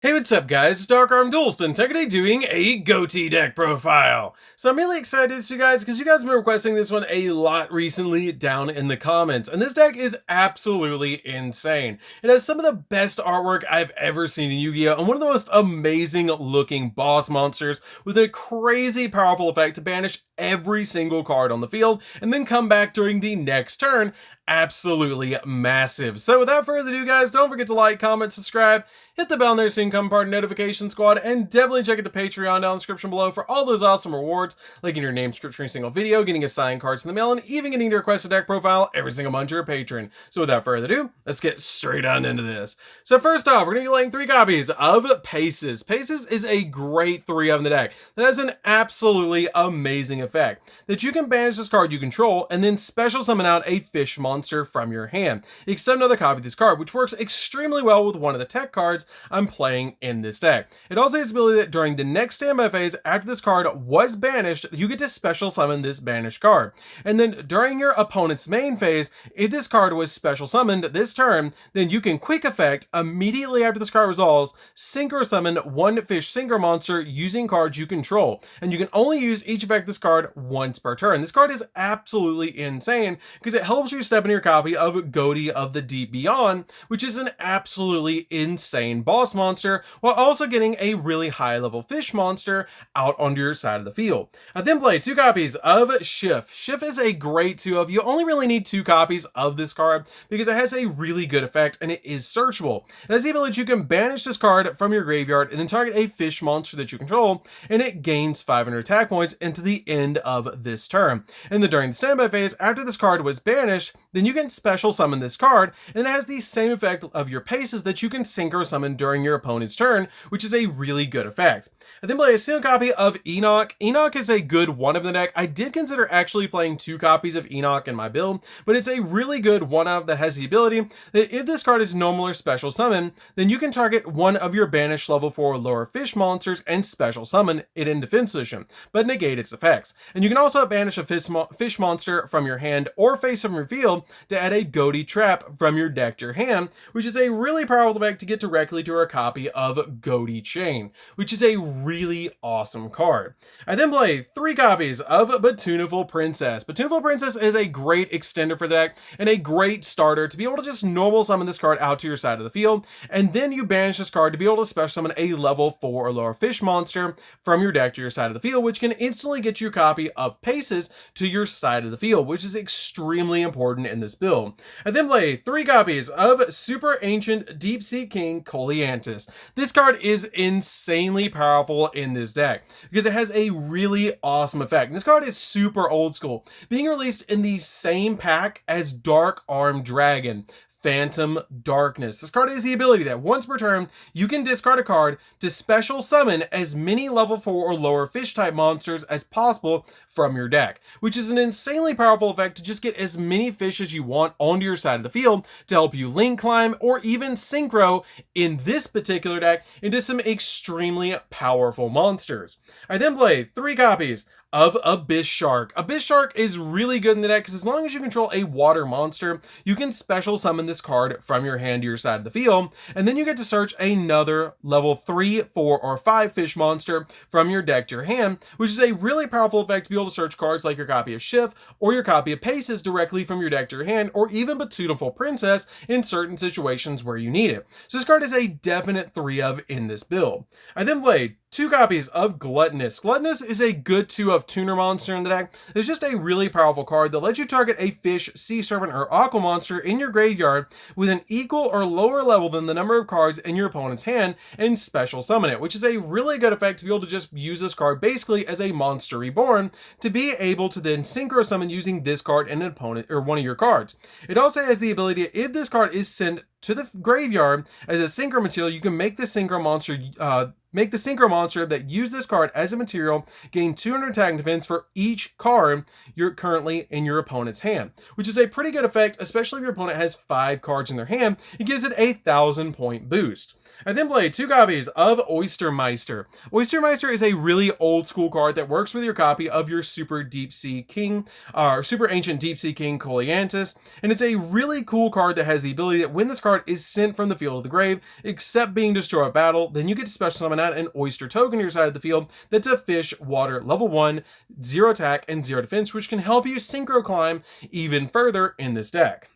Hey, what's up guys, it's DarkArmedDuelist and today doing a Ghoti deck profile. So I'm really excited to you guys because you guys have been requesting this one a lot recently down in the comments. And this deck is absolutely insane. It has some of the best artwork I've ever seen in Yu-Gi-Oh! And one of the most amazing looking boss monsters with a crazy powerful effect to banish every single card on the field and then come back during the next turn. Absolutely massive. So without further ado guys, don't forget to like, comment, subscribe, hit the bell on there so you can become part of the notification squad, and definitely check out the Patreon down in the description below for all those awesome rewards, like getting your name skipped for a single video, getting assigned cards in the mail, and even getting to request a deck profile every single month you're a patron. So without further ado, let's get straight on into this. So first off, we're going to be laying 3 copies of Paces. Paces is a great 3 of in the deck that has an absolutely amazing effect that you can banish this card you control and then special summon out a fish monster from your hand. Except another copy of this card, which works extremely well with one of the tech cards I'm playing in this deck. It also has the ability that during the next standby phase after this card was banished, you get to special summon this banished card. And then during your opponent's main phase, if this card was special summoned this turn, then you can quick effect immediately after this card resolves, synchro summon one fish synchro monster using cards you control. And you can only use each effect of this card once per turn. This card is absolutely insane because it helps you step into your copy of Ghoti of the Deep Beyond, which is an absolutely insane boss monster, while also getting a really high level fish monster out onto your side of the field. I then play 2 copies of Shift. Shift is a great 2 of. You only really need 2 copies of this card because it has a really good effect and it is searchable. It has the ability you can banish this card from your graveyard and then target a fish monster that you control, and it gains 500 attack points into the end of this turn. And then during the standby phase, after this card was banished, then you can special summon this card, and it has the same effect of your Paces that you can synchro summon during your opponent's turn, which is a really good effect. I then play a single copy of Enoch. Enoch is a good 1 of the deck. I did consider actually playing 2 copies of Enoch in my build, but it's a really good 1 of that has the ability that if this card is normal or special summon, then you can target one of your banished level 4 or lower fish monsters and special summon it in defense position, but negate its effects. And you can also banish a fish monster from your hand or face from your field to add a Ghoti trap from your deck to your hand, which is a really powerful effect to get directly to a copy of Ghoti Chain, which is a really awesome card. I then play 3 copies of Bountiful Princess. Bountiful Princess is a great extender for the deck and a great starter to be able to just normal summon this card out to your side of the field, and then you banish this card to be able to special summon a level 4 or lower fish monster from your deck to your side of the field, which can instantly get you a copy of Paces to your side of the field, which is extremely important in this build. I then play 3 copies of Super Ancient Deep Sea King Coliantus. This card is insanely powerful in this deck because it has a really awesome effect. This card is super old school, being released in the same pack as Dark Armed Dragon Phantom Darkness. This card has the ability that once per turn, you can discard a card to special summon as many level 4 or lower fish type monsters as possible from your deck, which is an insanely powerful effect to just get as many fish as you want onto your side of the field to help you link climb or even synchro in this particular deck into some extremely powerful monsters. I then play 3 copies of Abyss Shark. Abyss Shark is really good in the deck because as long as you control a water monster, you can special summon this card from your hand to your side of the field, and then you get to search another level 3, 4, or 5 fish monster from your deck to your hand, which is a really powerful effect to be able to search cards like your copy of Shift or your copy of Paces directly from your deck to your hand, or even Bountiful Princess in certain situations where you need it. So this card is a definite 3 of in this build. I then played 2 copies of Gluttonous. Gluttonous is a good 2 of tuner monster in the deck. It's just a really powerful card that lets you target a fish, sea serpent, or aqua monster in your graveyard with an equal or lower level than the number of cards in your opponent's hand and special summon it, which is a really good effect to be able to just use this card basically as a monster reborn to be able to then synchro summon using this card and an opponent or one of your cards. It also has the ability, if this card is sent to the graveyard as a synchro material, you can make the synchro monster that use this card as a material gain 200 attack and defense for each card you're currently in your opponent's hand, which is a pretty good effect, especially if your opponent has 5 cards in their hand. It gives it a 1,000 point boost. I then play 2 copies of Oystermeister. Oystermeister is a really old school card that works with your copy of your Super Deep Sea King, or Super Ancient Deep Sea King Coliantis, and it's a really cool card that has the ability that when this card is sent from the field to the grave, except being destroyed by battle, then you get to special summon out an Oyster token to your side of the field that's a fish, water, level 1, 0 attack, and 0 defense, which can help you synchro climb even further in this deck.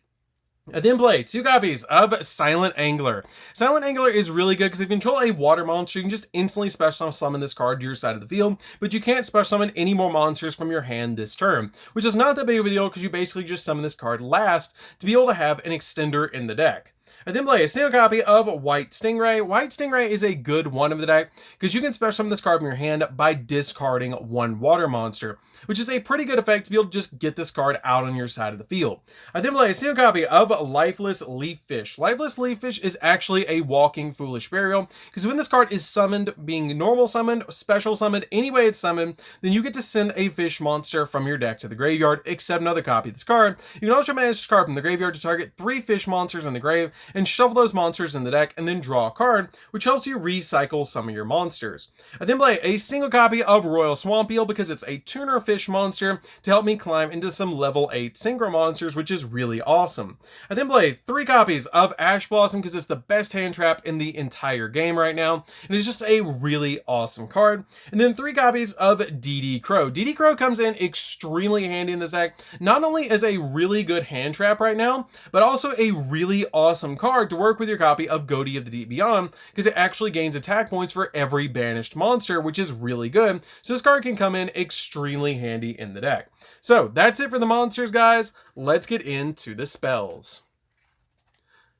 I then play 2 copies of Silent Angler. Silent Angler is really good because if you control a water monster, you can just instantly special summon this card to your side of the field, but you can't special summon any more monsters from your hand this turn, which is not that big of a deal because you basically just summon this card last to be able to have an extender in the deck. I then play a single copy of White Stingray. White Stingray is a good one of the deck because you can special summon this card from your hand by discarding 1 water monster, which is a pretty good effect to be able to just get this card out on your side of the field. I then play a single copy of Lifeless Leaffish. Lifeless Leaffish is actually a walking Foolish Burial because when this card is summoned, being normal summoned, special summoned, any way it's summoned, then you get to send a fish monster from your deck to the graveyard, except another copy of this card. You can also manage this card from the graveyard to target 3 fish monsters in the grave and shuffle those monsters in the deck and then draw a card, which helps you recycle some of your monsters. I then play a single copy of Royal Swamp Eel because it's a tuner fish monster to help me climb into some level 8 synchro monsters, which is really awesome. I then play 3 copies of Ash Blossom because it's the best hand trap in the entire game right now, and it's just a really awesome card. And then 3 copies of DD Crow. DD Crow comes in extremely handy in this deck, not only as a really good hand trap right now, but also a really awesome card to work with your copy of Ghoti of the Deep Beyond because it actually gains attack points for every banished monster, which is really good. So this card can come in extremely handy in the deck. So that's it for the monsters, guys. Let's get into the spells.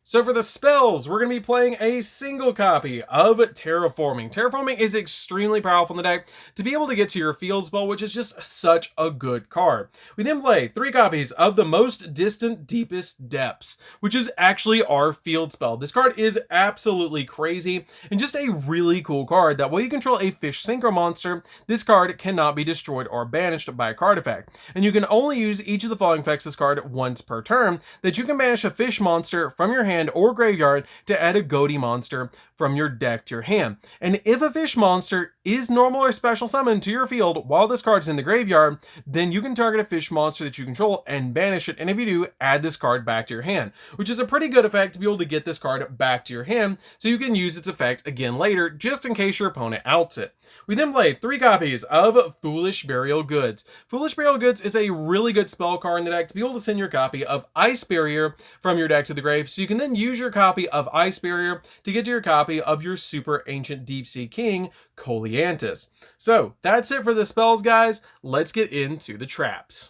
So for the spells, we're going to be playing a single copy of Terraforming. Terraforming is extremely powerful in the deck to be able to get to your field spell, which is just such a good card. We then play 3 copies of the Most Distant Deepest Depths, which is actually our field spell. This card is absolutely crazy and just a really cool card that while you control a fish synchro monster, this card cannot be destroyed or banished by a card effect. And you can only use each of the following effects this card once per turn, that you can banish a fish monster from your hand or graveyard to add a Ghoti monster from your deck to your hand. And if a fish monster is normal or special summoned to your field while this card's in the graveyard, then you can target a fish monster that you control and banish it, and if you do, add this card back to your hand, which is a pretty good effect to be able to get this card back to your hand so you can use its effect again later just in case your opponent outs it. We then play 3 copies of Foolish Burial Goods. Foolish Burial Goods is a really good spell card in the deck to be able to send your copy of Ice Barrier from your deck to the grave, so you can then use your copy of Ice Barrier to get to your copy of your Super Ancient Deep Sea King, Coliantis. So that's it for the spells, guys. Let's get into the traps.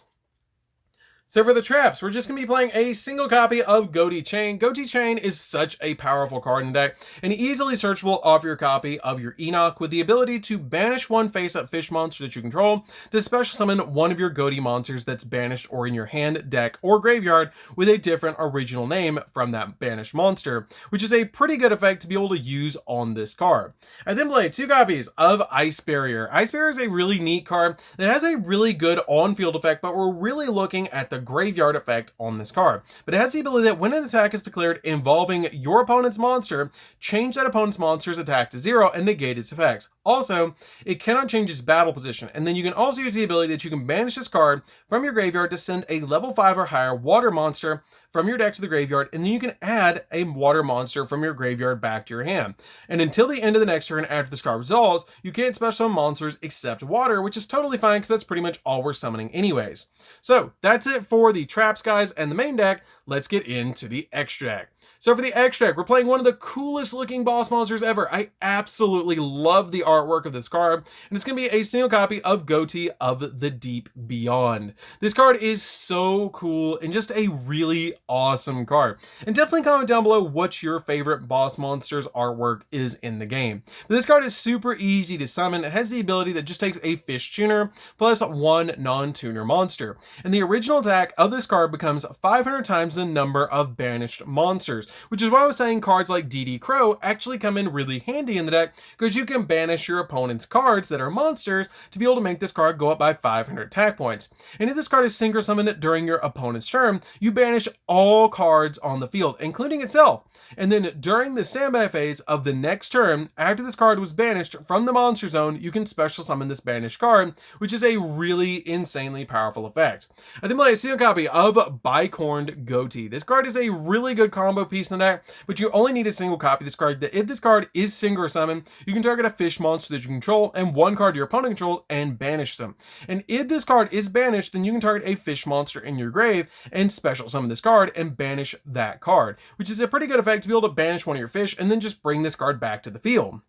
So for the traps, we're just going to be playing a single copy of Ghoti Chain. Ghoti Chain is such a powerful card in the deck and easily searchable off your copy of your Enoch with the ability to banish 1 face-up fish monster that you control to special summon 1 of your Ghoti monsters that's banished or in your hand, deck, or graveyard with a different original name from that banished monster, which is a pretty good effect to be able to use on this card. I then play 2 copies of Ice Barrier. Ice Barrier is a really neat card that has a really good on-field effect, but we're really looking at the graveyard effect on this card. But it has the ability that when an attack is declared involving your opponent's monster, change that opponent's monster's attack to 0 and negate its effects. Also, it cannot change its battle position. And then you can also use the ability that you can banish this card from your graveyard to send a level 5 or higher water monster from your deck to the graveyard, and then you can add a water monster from your graveyard back to your hand. And until the end of the next turn after this card resolves, you can't special summon monsters except water, which is totally fine because that's pretty much all we're summoning anyways. So that's it for the traps, guys, and the main deck. Let's get into the extra deck. So for the extra deck, we're playing one of the coolest looking boss monsters ever. I absolutely love the artwork of this card, and it's going to be a single copy of Ghoti of the Deep Beyond. This card is so cool and just a really awesome card. And definitely comment down below what your favorite boss monster's artwork is in the game. But this card is super easy to summon. It has the ability that just takes a fish tuner plus 1 non-tuner monster. And the original attack attack of this card becomes 500 times the number of banished monsters, which is why I was saying cards like DD Crow actually come in really handy in the deck, because you can banish your opponent's cards that are monsters to be able to make this card go up by 500 attack points. And if this card is synchro summoned during your opponent's turn, you banish all cards on the field, including itself. And then during the standby phase of the next turn, after this card was banished from the monster zone, you can special summon this banished card, which is a really insanely powerful effect. I then play a single copy of Bicorned Ghoti. This card is a really good combo piece in the deck, but you only need a single copy of this card. That if this card is synchro summoned, you can target a fish monster that you control and one card your opponent controls and banish them. And if this card is banished, then you can target a fish monster in your grave and special summon this card and banish that card, which is a pretty good effect to be able to banish one of your fish and then just bring this card back to the field.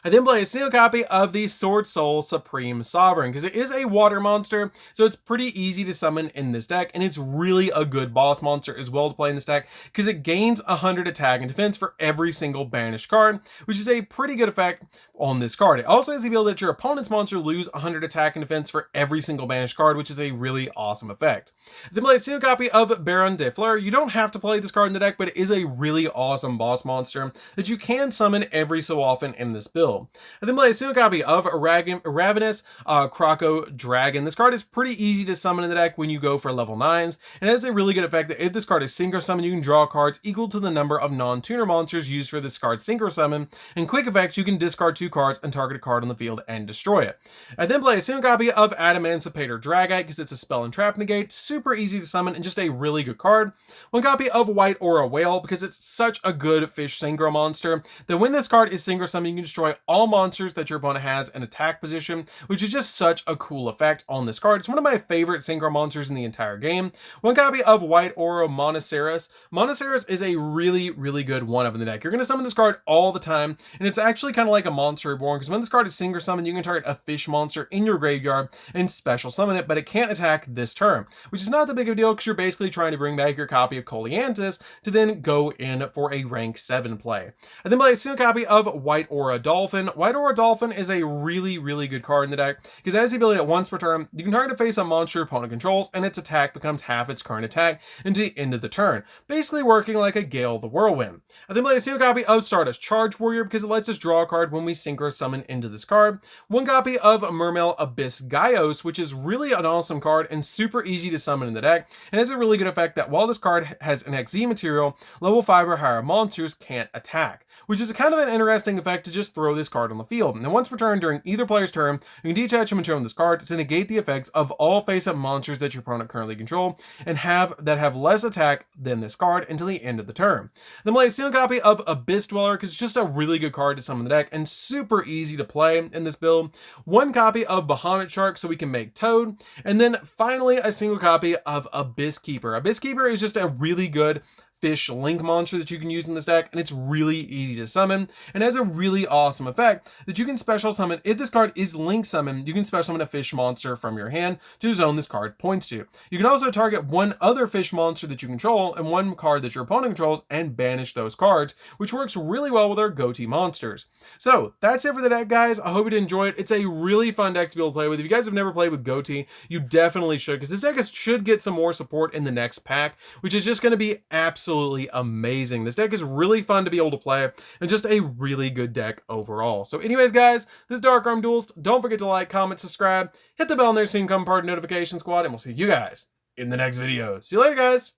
I then play a single copy of the Sword Soul Supreme Sovereign, because it is a water monster, so it's pretty easy to summon in this deck, and it's really a good boss monster as well to play in this deck, because it gains 100 attack and defense for every single banished card, which is a pretty good effect on this card. It also has the ability that your opponent's monster lose 100 attack and defense for every single banished card, which is a really awesome effect. I then play a single copy of Baron de Fleur. You don't have to play this card in the deck, but it is a really awesome boss monster that you can summon every so often in this build. I then play a single copy of Ravenous Croco Dragon. This card is pretty easy to summon in the deck when you go for level 9s, and it has a really good effect that if this card is synchro summoned, you can draw cards equal to the number of non-tuner monsters used for this card's synchro summon, and quick effects, you can discard 2 cards and target a card on the field and destroy it. I then play a single copy of Adamancipator Dragite because it's a spell and trap negate, super easy to summon and just a really good card. One copy of White Aura Whale because it's such a good fish synchro monster that when this card is synchro summoned, you can destroy all monsters that your opponent has in attack position, which is just such a cool effect on this card. It's one of my favorite synchro monsters in the entire game. One copy of White Aura Monoceros. Monoceros is a really, really good one of in the deck. You're going to summon this card all the time, and it's actually kind of like a Monster Reborn, because when this card is synchro summoned, you can target a fish monster in your graveyard and special summon it, but it can't attack this turn, which is not that big of a deal because you're basically trying to bring back your copy of Coliantis to then go in for a rank 7 play. I then play a single copy of White Aura Dolphin. White Aura Dolphin is a really, really good card in the deck because it has the ability that once per turn, you can target a face-up monster your opponent controls and its attack becomes half its current attack until the end of the turn, basically working like a Gale the Whirlwind. I then play a single copy of Stardust Charge Warrior because it lets us draw a card when we synchro summon into this card. One copy of Mermail Abyss Gaios, which is really an awesome card and super easy to summon in the deck, and has a really good effect that while this card has an XZ material, level 5 or higher monsters can't attack, which is a kind of an interesting effect to just throw this card on the field. And then once per turn during either player's turn, you can detach a material on this card to negate the effects of all face-up monsters that your opponent currently control and have less attack than this card until the end of the turn. Then play a single copy of Abyss Dweller because it's just a really good card to summon the deck and super easy to play in this build. One copy of Bahamut Shark so we can make Toad, and then finally a single copy of Abyss Keeper. Abyss Keeper is just a really good fish link monster that you can use in this deck, and it's really easy to summon and has a really awesome effect that you can special summon. If this card is link summoned, you can special summon a fish monster from your hand to zone this card points to. You can also target one other fish monster that you control and one card that your opponent controls and banish those cards, which works really well with our Ghoti monsters. So that's it for the deck, guys. I hope you did enjoy it. It's a really fun deck to be able to play with. If you guys have never played with Ghoti, you definitely should, because this deck should get some more support in the next pack, which is just going to be absolutely amazing. This deck is really fun to be able to play and just a really good deck overall. So anyways, guys, this is DarkArmedDuelist. Don't forget to like, comment, subscribe, hit the bell on there so you can become part of the notification squad, and we'll see you guys in the next video. See you later, guys.